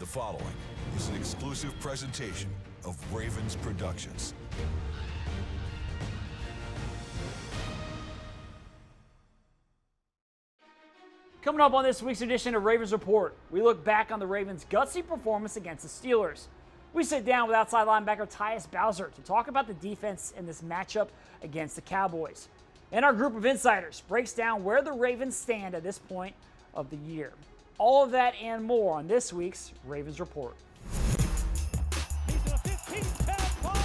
following is an exclusive presentation of Ravens Productions. Coming up on this week's edition of Ravens Report, we look back on the Ravens' gutsy performance against the Steelers. We sit down with outside linebacker Tyus Bowser to talk about the defense in this matchup against the Cowboys. And our group of insiders breaks down where the Ravens stand at this point of the year. All of that and more on this week's Ravens Report. He's in a 15-10 ball.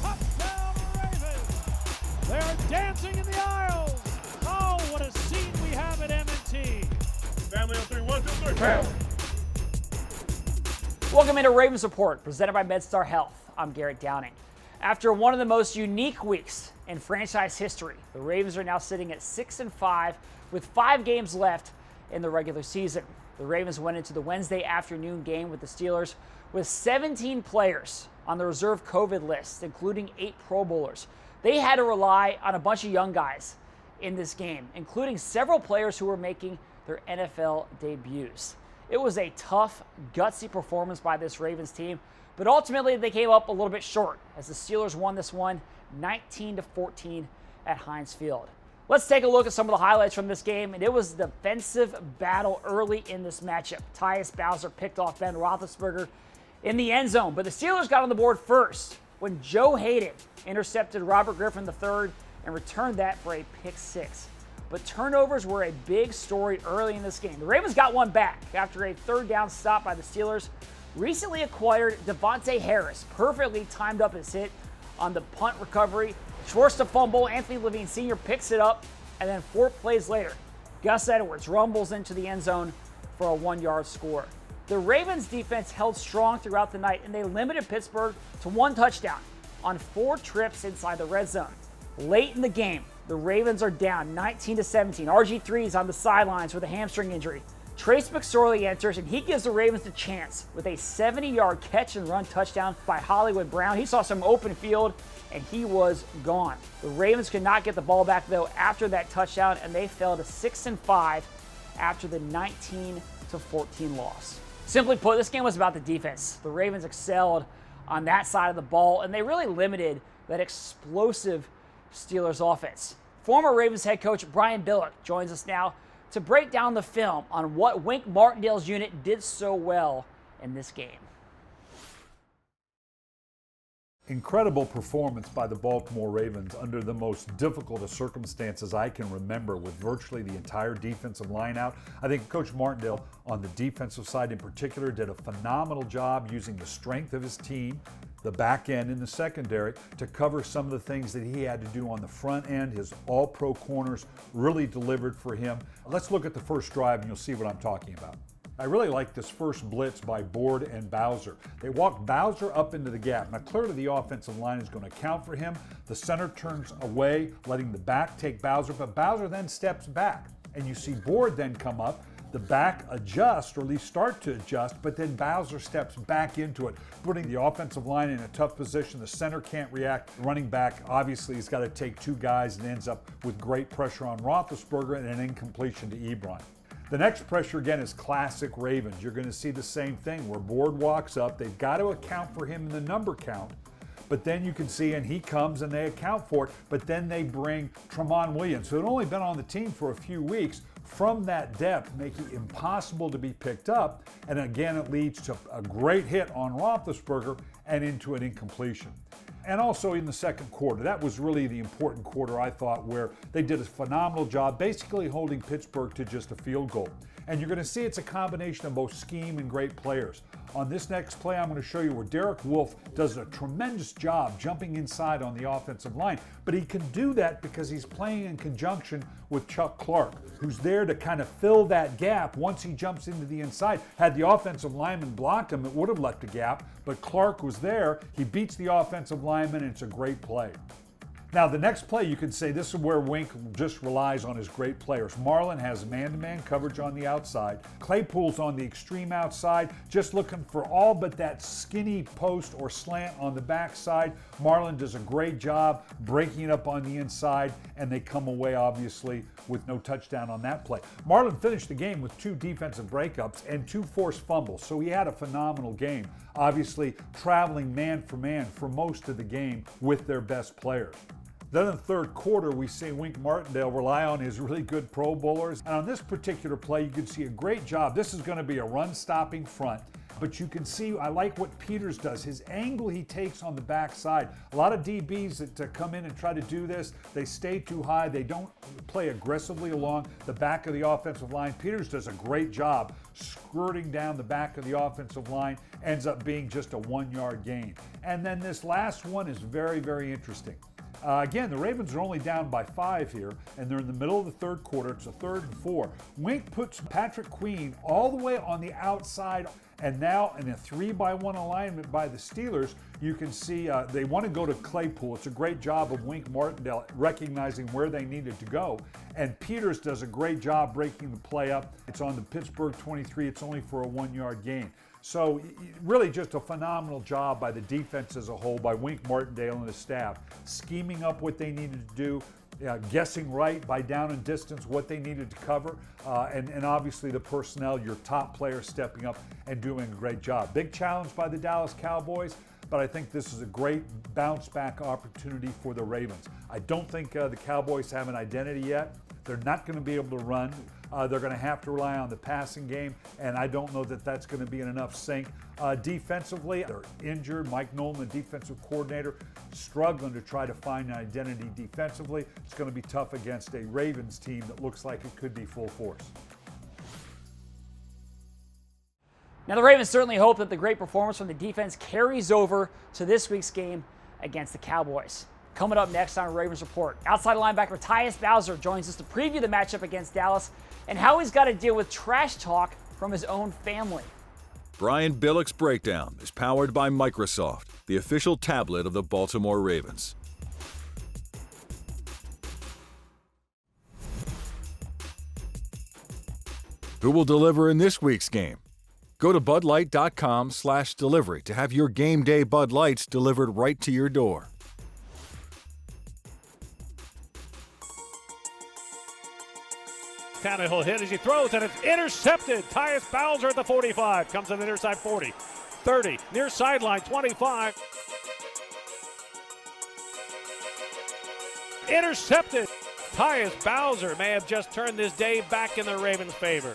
Touchdown Ravens. They're dancing in the aisles. Oh, what a scene we have at M&T. Family on 3, 1, 2, 3. Welcome into Ravens Report, presented by MedStar Health. I'm Garrett Downing. After one of the most unique weeks in franchise history, the Ravens are now sitting at 6-5 with 5 games left in the regular season. The Ravens went into the Wednesday afternoon game with the Steelers with 17 players on the reserve COVID list, including 8 Pro Bowlers. They had to rely on a bunch of young guys in this game, including several players who were making their NFL debuts. It was a tough, gutsy performance by this Ravens team, but ultimately they came up a little bit short as the Steelers won this one 19-14 at Heinz Field. Let's take a look at some of the highlights from this game, and it was a defensive battle early in this matchup. Tyus Bowser picked off Ben Roethlisberger in the end zone, but the Steelers got on the board first when Joe Hayden intercepted Robert Griffin III and returned that for a pick 6. But turnovers were a big story early in this game. The Ravens got one back after a third down stop by the Steelers. Recently acquired Devontae Harris perfectly timed up his hit on the punt recovery, forced a fumble. Anthony Levine Sr. picks it up, and then 4 plays later, Gus Edwards rumbles into the end zone for a 1-yard score. The Ravens defense held strong throughout the night, and they limited Pittsburgh to 1 touchdown on 4 trips inside the red zone. Late in the game, the Ravens are down 19-17. RG3 is on the sidelines with a hamstring injury. Trace McSorley enters, and he gives the Ravens a chance with a 70-yard catch and run touchdown by Hollywood Brown. He saw some open field, and he was gone. The Ravens could not get the ball back, though, after that touchdown, and they fell to 6-5 after the 19-14 loss. Simply put, this game was about the defense. The Ravens excelled on that side of the ball, and they really limited that explosive Steelers offense. Former Ravens head coach Brian Billick joins us now to break down the film on what Wink Martindale's unit did so well in this game. Incredible performance by the Baltimore Ravens under the most difficult of circumstances I can remember, with virtually the entire defensive line out. I think Coach Martindale on the defensive side in particular did a phenomenal job using the strength of his team, the back end and the secondary, to cover some of the things that he had to do on the front end. His all-pro corners really delivered for him. Let's look at the first drive and you'll see what I'm talking about. I really like this first blitz by Board and Bowser. They walk Bowser up into the gap. Now clearly the offensive line is going to account for him. The center turns away, letting the back take Bowser, but Bowser then steps back. And you see Board then come up. The back adjust, or at least start to adjust, but then Bowser steps back into it, putting the offensive line in a tough position. The center can't react. Running back, obviously, he's got to take 2 guys and ends up with great pressure on Roethlisberger and an incompletion to Ebron. The next pressure, again, is classic Ravens. You're going to see the same thing where Board walks up. They've got to account for him in the number count. But then you can see, and he comes and they account for it, but then they bring Tramon Williams, who had only been on the team for a few weeks, from that depth, making it impossible to be picked up. And again, it leads to a great hit on Roethlisberger and into an incompletion. And also in the second quarter, that was really the important quarter, I thought, where they did a phenomenal job basically holding Pittsburgh to just a field goal. And you're going to see it's a combination of both scheme and great players. On this next play, I'm going to show you where Derek Wolfe does a tremendous job jumping inside on the offensive line. But he can do that because he's playing in conjunction with Chuck Clark, who's there to kind of fill that gap once he jumps into the inside. Had the offensive lineman blocked him, it would have left a gap, but Clark was there. He beats the offensive lineman, and it's a great play. Now, the next play, you could say this is where Wink just relies on his great players. Marlon has man-to-man coverage on the outside. Claypool's on the extreme outside, just looking for all but that skinny post or slant on the backside. Marlon does a great job breaking it up on the inside, and they come away, obviously, with no touchdown on that play. Marlon finished the game with 2 defensive breakups and 2 forced fumbles, so he had a phenomenal game. Obviously, traveling man for most of the game with their best players. Then in the third quarter, we see Wink Martindale rely on his really good Pro Bowlers. And on this particular play, you can see a great job. This is going to be a run-stopping front. But you can see, I like what Peters does. His angle he takes on the backside. A lot of DBs that come in and try to do this, they stay too high. They don't play aggressively along the back of the offensive line. Peters does a great job skirting down the back of the offensive line. Ends up being just a 1-yard gain. And then this last one is very, very interesting. Again, the Ravens are only down by 5 here, and they're in the middle of the third quarter. It's a 3rd and 4. Wink puts Patrick Queen all the way on the outside, and now in a 3-by-1 alignment by the Steelers, you can see they want to go to Claypool. It's a great job of Wink Martindale recognizing where they needed to go, and Peters does a great job breaking the play up. It's on the Pittsburgh 23. It's only for a 1-yard gain. So really just a phenomenal job by the defense as a whole, by Wink Martindale and his staff, scheming up what they needed to do, guessing right by down and distance what they needed to cover, and obviously the personnel, your top players stepping up and doing a great job. Big challenge by the Dallas Cowboys, but I think this is a great bounce-back opportunity for the Ravens. I don't think the Cowboys have an identity yet. They're not going to be able to run. They're going to have to rely on the passing game, and I don't know that that's going to be in enough sync. Defensively, they're injured. Mike Nolan, the defensive coordinator, struggling to try to find an identity defensively. It's going to be tough against a Ravens team that looks like it could be full force. Now, the Ravens certainly hope that the great performance from the defense carries over to this week's game against the Cowboys. Coming up next on Ravens Report, outside linebacker Tyus Bowser joins us to preview the matchup against Dallas and how he's got to deal with trash talk from his own family. Brian Billick's Breakdown is powered by Microsoft, the official tablet of the Baltimore Ravens. Who will deliver in this week's game? Go to budlight.com/delivery to have your game day Bud Lights delivered right to your door. Tannehill hit as he throws, and it's intercepted. Tyus Bowser at the 45. Comes to the near side 40. 30. Near sideline 25. Intercepted. Tyus Bowser may have just turned this day back in the Ravens' favor.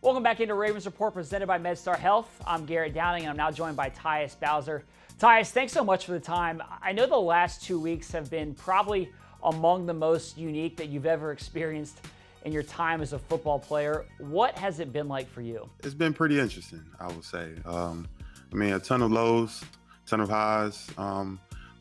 Welcome back into Ravens Report presented by MedStar Health. I'm Garrett Downing, and I'm now joined by Tyus Bowser. Tyus, thanks so much for the time. I know the last 2 weeks have been probably among the most unique that you've ever experienced in your time as a football player. What has it been like for you? It's been pretty interesting, I would say. I mean, a ton of lows, a ton of highs,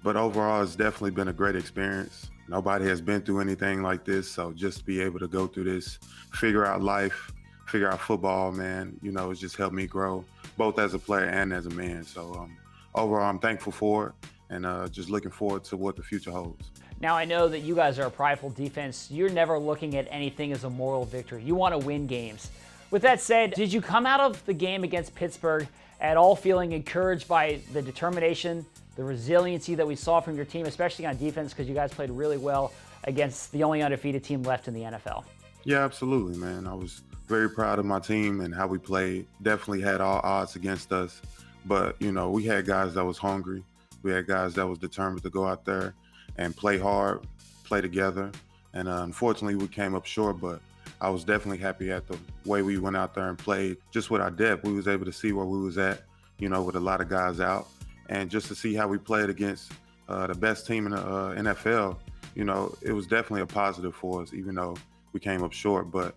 but overall, it's definitely been a great experience. Nobody has been through anything like this, so just to be able to go through this, figure out life, figure out football, man, you know, it's just helped me grow, both as a player and as a man. So overall, I'm thankful for it, and just looking forward to what the future holds. Now, I know that you guys are a prideful defense. You're never looking at anything as a moral victory. You want to win games. With that said, did you come out of the game against Pittsburgh at all feeling encouraged by the determination, the resiliency that we saw from your team, especially on defense, because you guys played really well against the only undefeated team left in the NFL? Yeah, absolutely, man. I was very proud of my team and how we played. Definitely had all odds against us. But, you know, we had guys that was hungry. We had guys that was determined to go out there and play hard, play together. And unfortunately, we came up short, but I was definitely happy at the way we went out there and played. Just with our depth, we was able to see where we was at, you know, with a lot of guys out. And just to see how we played against the best team in the NFL, you know, it was definitely a positive for us, even though we came up short. But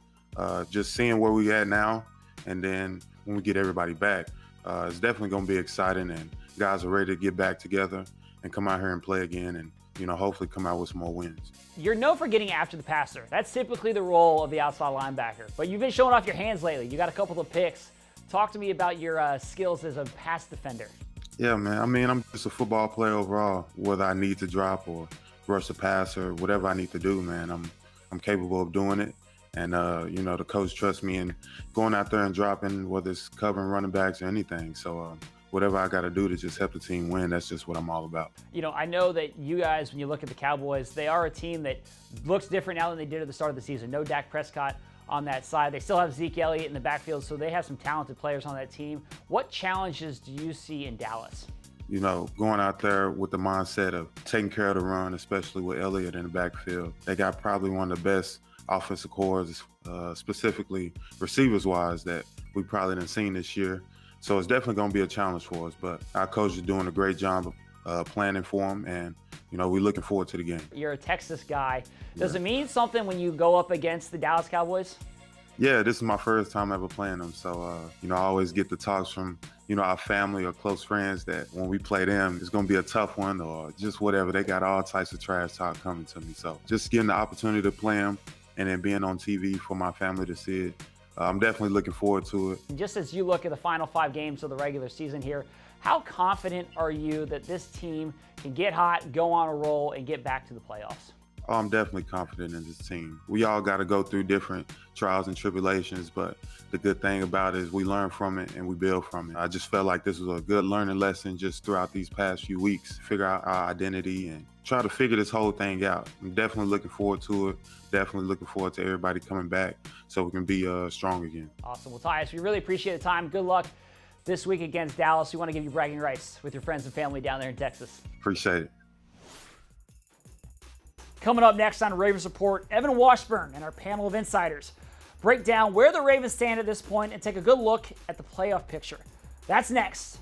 just seeing where we at now, and then when we get everybody back, it's definitely going to be exciting, and guys are ready to get back together and come out here and play again, and you know, hopefully come out with some more wins. You're known for getting after the passer. That's typically the role of the outside linebacker. But you've been showing off your hands lately. You got a couple of picks. Talk to me about your skills as a pass defender. Yeah, man. I mean, I'm just a football player overall. Whether I need to drop or rush the pass or whatever I need to do, man, I'm capable of doing it. And the coach trusts me in going out there and dropping, whether it's covering running backs or anything. So whatever I got to do to just help the team win, that's just what I'm all about. I know that you guys, when you look at the Cowboys, they are a team that looks different now than they did at the start of the season. No Dak Prescott on that side. They still have Zeke Elliott in the backfield, so they have some talented players on that team. What challenges do you see in Dallas? Going out there with the mindset of taking care of the run, especially with Elliott in the backfield. They got probably one of the best offensive cores, specifically receivers-wise, that we probably didn't seen this year. So it's definitely going to be a challenge for us. But our coach is doing a great job of planning for them, and we're looking forward to the game. You're a Texas guy. Does it mean something when you go up against the Dallas Cowboys? Yeah, this is my first time ever playing them. So, I always get the talks from, our family or close friends that when we play them, it's going to be a tough one or just whatever. They got all types of trash talk coming to me. So just getting the opportunity to play them and then being on TV for my family to see it, I'm definitely looking forward to it. Just as you look at the final 5 games of the regular season here, how confident are you that this team can get hot, go on a roll, and get back to the playoffs? Oh, I'm definitely confident in this team. We all got to go through different trials and tribulations, but the good thing about it is we learn from it and we build from it. I just felt like this was a good learning lesson just throughout these past few weeks, figure out our identity and try to figure this whole thing out. I'm definitely looking forward to it. Definitely looking forward to everybody coming back so we can be strong again. Awesome. Well, Tyus, we really appreciate the time. Good luck this week against Dallas. We want to give you bragging rights with your friends and family down there in Texas. Appreciate it. Coming up next on Ravens Report, Evan Washburn and our panel of insiders break down where the Ravens stand at this point and take a good look at the playoff picture. That's next.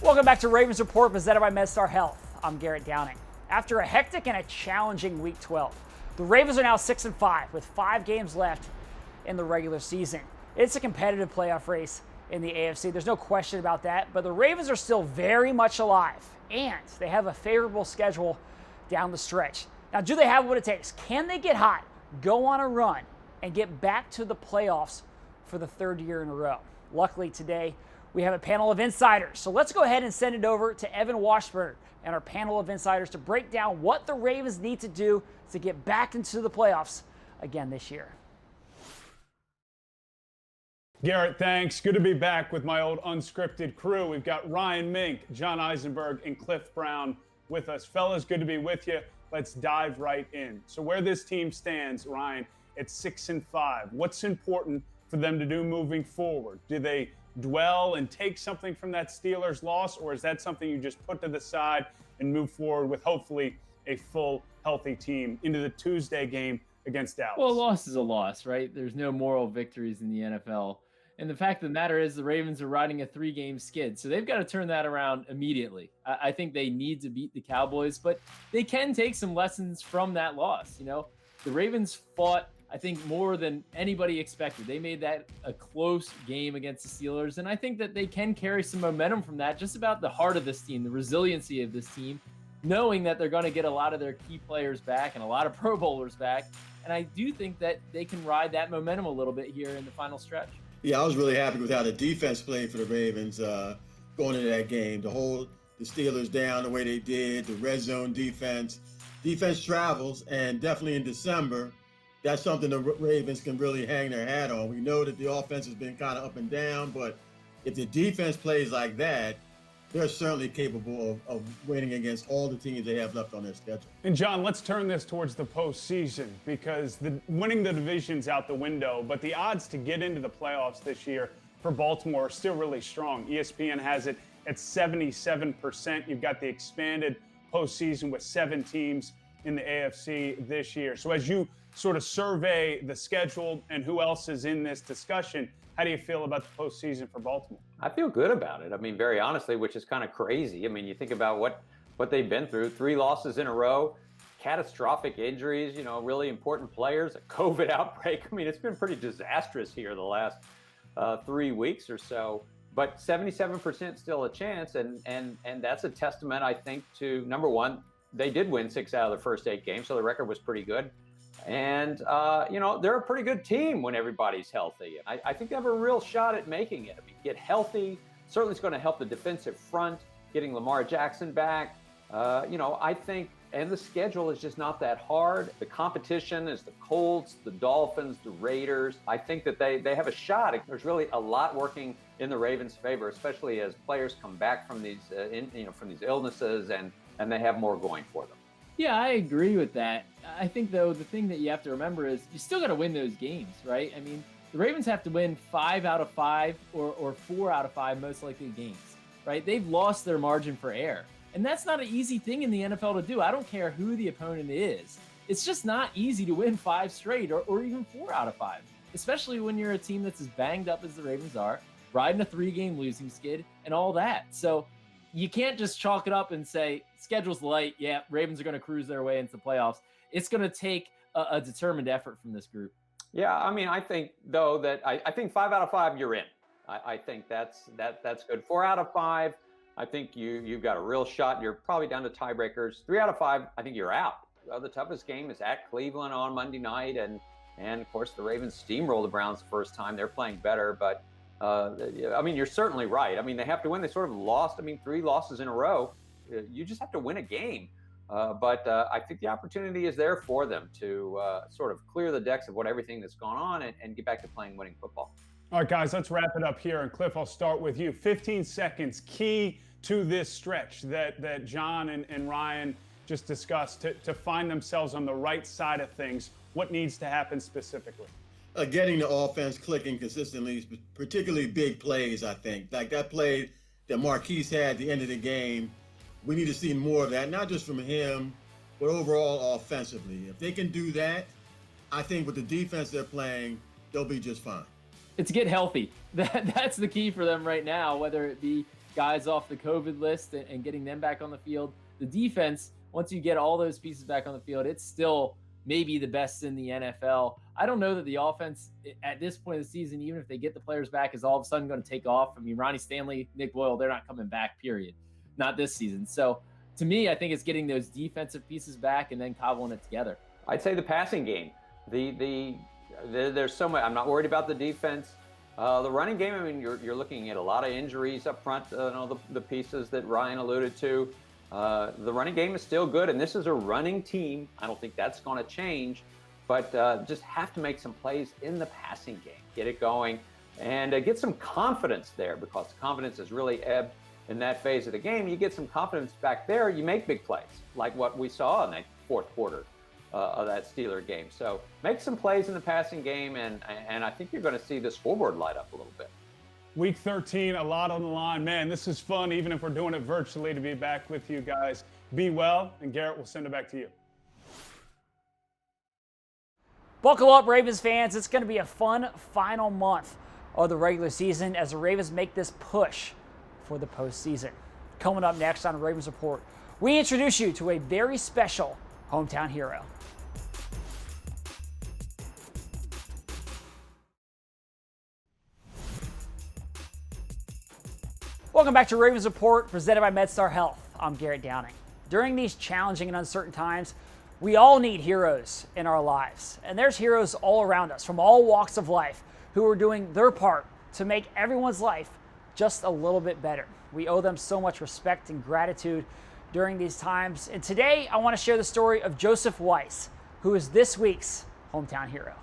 Welcome back to Ravens Report, presented by MedStar Health. I'm Garrett Downing. After a hectic and a challenging Week 12, the Ravens are now 6-5 with 5 games left in the regular season. It's a competitive playoff race in the AFC. There's no question about that, but the Ravens are still very much alive, and they have a favorable schedule down the stretch. Now, do they have what it takes? Can they get hot, go on a run, and get back to the playoffs for the 3rd year in a row? Luckily, today, we have a panel of insiders. So let's go ahead and send it over to Evan Washburn and our panel of insiders to break down what the Ravens need to do to get back into the playoffs again this year. Garrett, thanks. Good to be back with my old unscripted crew. We've got Ryan Mink, John Eisenberg, and Cliff Brown with us. Fellas, good to be with you. Let's dive right in. So where this team stands, Ryan, it's 6-5. What's important for them to do moving forward? Do they dwell and take something from that Steelers loss, or is that something you just put to the side and move forward with hopefully a full, healthy team into the Tuesday game against Dallas? Well, a loss is a loss, right? There's no moral victories in the NFL. And the fact of the matter is the Ravens are riding a 3-game skid, so they've got to turn that around immediately. I think they need to beat the Cowboys, but they can take some lessons from that loss. The Ravens fought, I think, more than anybody expected. They made that a close game against the Steelers, and I think that they can carry some momentum from that, just about the heart of this team, the resiliency of this team, knowing that they're going to get a lot of their key players back and a lot of Pro Bowlers back. And I do think that they can ride that momentum a little bit here in the final stretch. Yeah, I was really happy with how the defense played for the Ravens going into that game. To hold the Steelers down the way they did, the red zone defense. Defense travels, and definitely in December, that's something the Ravens can really hang their hat on. We know that the offense has been kind of up and down, but if the defense plays like that, they're certainly capable of winning against all the teams they have left on their schedule. And John, let's turn this towards the postseason, because winning the division's out the window, but the odds to get into the playoffs this year for Baltimore are still really strong. ESPN has it at 77%. You've got the expanded postseason with 7 teams in the AFC this year. So as you sort of survey the schedule and who else is in this discussion, how do you feel about the postseason for Baltimore? I feel good about it. I mean, very honestly, which is kind of crazy. I mean, you think about what they've been through, 3 losses in a row, catastrophic injuries, really important players, a COVID outbreak. I mean, it's been pretty disastrous here the last 3 weeks or so. But 77% still a chance, and that's a testament, I think, to, number one, they did win 6 out of the first 8 games, so the record was pretty good. And, they're a pretty good team when everybody's healthy. I think they have a real shot at making it. I mean, get healthy. Certainly it's going to help the defensive front, getting Lamar Jackson back. I think, and the schedule is just not that hard. The competition is the Colts, the Dolphins, the Raiders. I think that they have a shot. There's really a lot working in the Ravens' favor, especially as players come back from these, from these illnesses, and they have more going for them. Yeah, I agree with that. I think, though, the thing that you have to remember is you still got to win those games, right? I mean, the Ravens have to win 5 out of 5 or 4 out of 5 most likely games, right? They've lost their margin for error. And that's not an easy thing in the NFL to do. I don't care who the opponent is. It's just not easy to win 5 straight or even 4 out of 5, especially when you're a team that's as banged up as the Ravens are, riding a 3-game losing skid and all that. So you can't just chalk it up and say, schedule's light. Yeah, Ravens are going to cruise their way into the playoffs. It's going to take a determined effort from this group. Yeah, I mean, I think, though, that I think 5 out of 5, you're in. I think that's good. 4 out of 5, I think you've got a real shot. You're probably down to tiebreakers. 3 out of 5, I think you're out. The toughest game is at Cleveland on Monday night, and of course the Ravens steamroll the Browns the first time. They're playing better, but I mean, you're certainly right. I mean, they have to win. They sort of lost. I mean, 3 losses in a row. You just have to win a game. But I think the opportunity is there for them to sort of clear the decks of everything that's gone on and get back to playing winning football. All right, guys, let's wrap it up here. And Cliff, I'll start with you. 15 seconds, key to this stretch that John and Ryan just discussed to find themselves on the right side of things. What needs to happen specifically? Getting the offense clicking consistently, particularly big plays, I think. Like that play that Marquise had at the end of the game, we need to see more of that, not just from him, but overall offensively. If they can do that, I think with the defense they're playing, they'll be just fine. It's get healthy. That's the key for them right now, whether it be guys off the COVID list and getting them back on the field. The defense, once you get all those pieces back on the field, it's still maybe the best in the NFL. I don't know that the offense at this point of the season, even if they get the players back, is all of a sudden going to take off. I mean, Ronnie Stanley, Nick Boyle, they're not coming back, period. Not this season. So to me, I think it's getting those defensive pieces back and then cobbling it together. I'd say the passing game. There's so much. I'm not worried about the defense. The running game, I mean, you're looking at a lot of injuries up front, the pieces that Ryan alluded to. The running game is still good, and this is a running team. I don't think that's going to change, but just have to make some plays in the passing game, get it going, and get some confidence there, because the confidence has really ebbed in that phase of the game. You get some confidence back there, you make big plays, like what we saw in that fourth quarter of that Steeler game. So make some plays in the passing game, and I think you're going to see the scoreboard light up a little bit. Week 13, a lot on the line. Man, this is fun, even if we're doing it virtually, to be back with you guys. Be well, and Garrett, we'll send it back to you. Buckle up, Ravens fans. It's going to be a fun final month of the regular season as the Ravens make this push for the postseason. Coming up next on Ravens Report, we introduce you to a very special hometown hero. Welcome back to Ravens Report, presented by MedStar Health. I'm Garrett Downing. During these challenging and uncertain times, we all need heroes in our lives. And there's heroes all around us from all walks of life who are doing their part to make everyone's life just a little bit better. We owe them so much respect and gratitude during these times. And today, I want to share the story of Joseph Weiss, who is this week's hometown hero.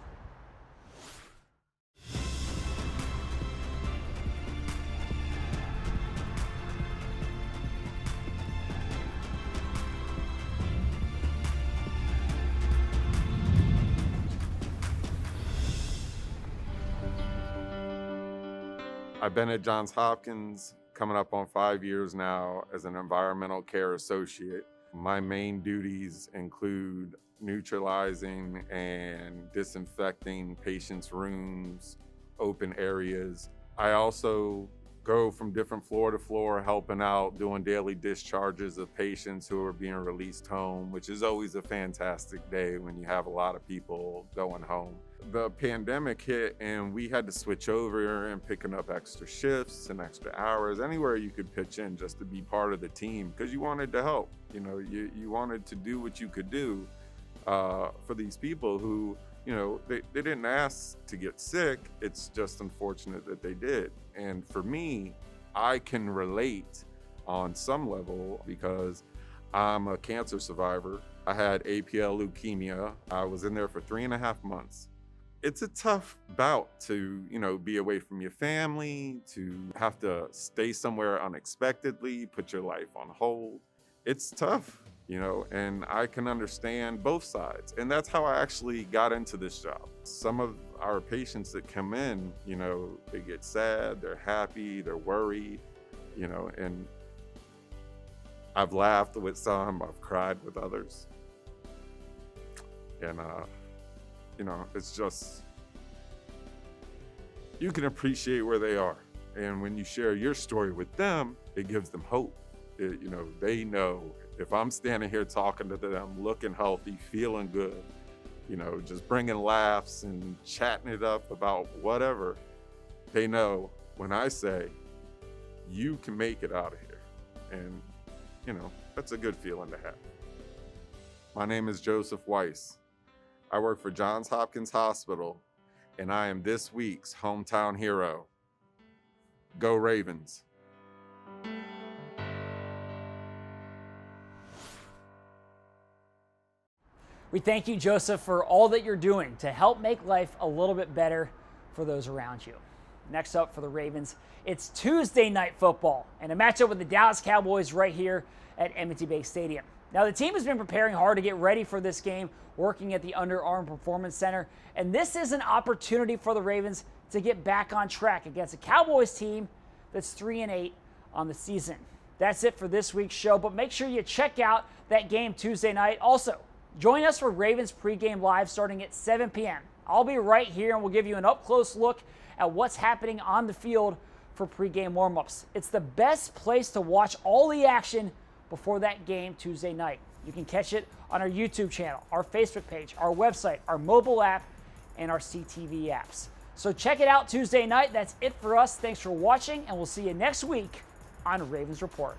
I've been at Johns Hopkins coming up on 5 years now as an environmental care associate. My main duties include neutralizing and disinfecting patients' rooms, open areas. I also go from different floor to floor, helping out, doing daily discharges of patients who are being released home, which is always a fantastic day when you have a lot of people going home. The pandemic hit and we had to switch over and picking up extra shifts and extra hours, anywhere you could pitch in just to be part of the team, because you wanted to help. You know, you wanted to do what you could do. for these people who, they didn't ask to get sick. It's just unfortunate that they did. And for me, I can relate on some level because I'm a cancer survivor. I had APL leukemia. I was in there for 3.5 months. It's a tough bout to, be away from your family, to have to stay somewhere unexpectedly, put your life on hold. It's tough, and I can understand both sides. And that's how I actually got into this job. Some of our patients that come in, they get sad, they're happy, they're worried, and I've laughed with some, I've cried with others. And, it's just, you can appreciate where they are. And when you share your story with them, it gives them hope. They know if I'm standing here talking to them, looking healthy, feeling good, just bringing laughs and chatting it up about whatever, they know when I say, you can make it out of here. And, that's a good feeling to have. My name is Joseph Weiss. I work for Johns Hopkins Hospital, and I am this week's hometown hero. Go Ravens. We thank you, Joseph, for all that you're doing to help make life a little bit better for those around you. Next up for the Ravens, it's Tuesday night football and a matchup with the Dallas Cowboys right here at M&T Bank Stadium. Now, the team has been preparing hard to get ready for this game, working at the Under Armour Performance Center, and this is an opportunity for the Ravens to get back on track against a Cowboys team that's 3-8 on the season. That's it for this week's show, but make sure you check out that game Tuesday night. Also, join us for Ravens pregame live starting at 7 p.m. I'll be right here and we'll give you an up-close look at what's happening on the field for pregame warm-ups. It's the best place to watch all the action before that game Tuesday night. You can catch it on our YouTube channel, our Facebook page, our website, our mobile app, and our CTV apps. So check it out Tuesday night. That's it for us. Thanks for watching, and we'll see you next week on Ravens Report.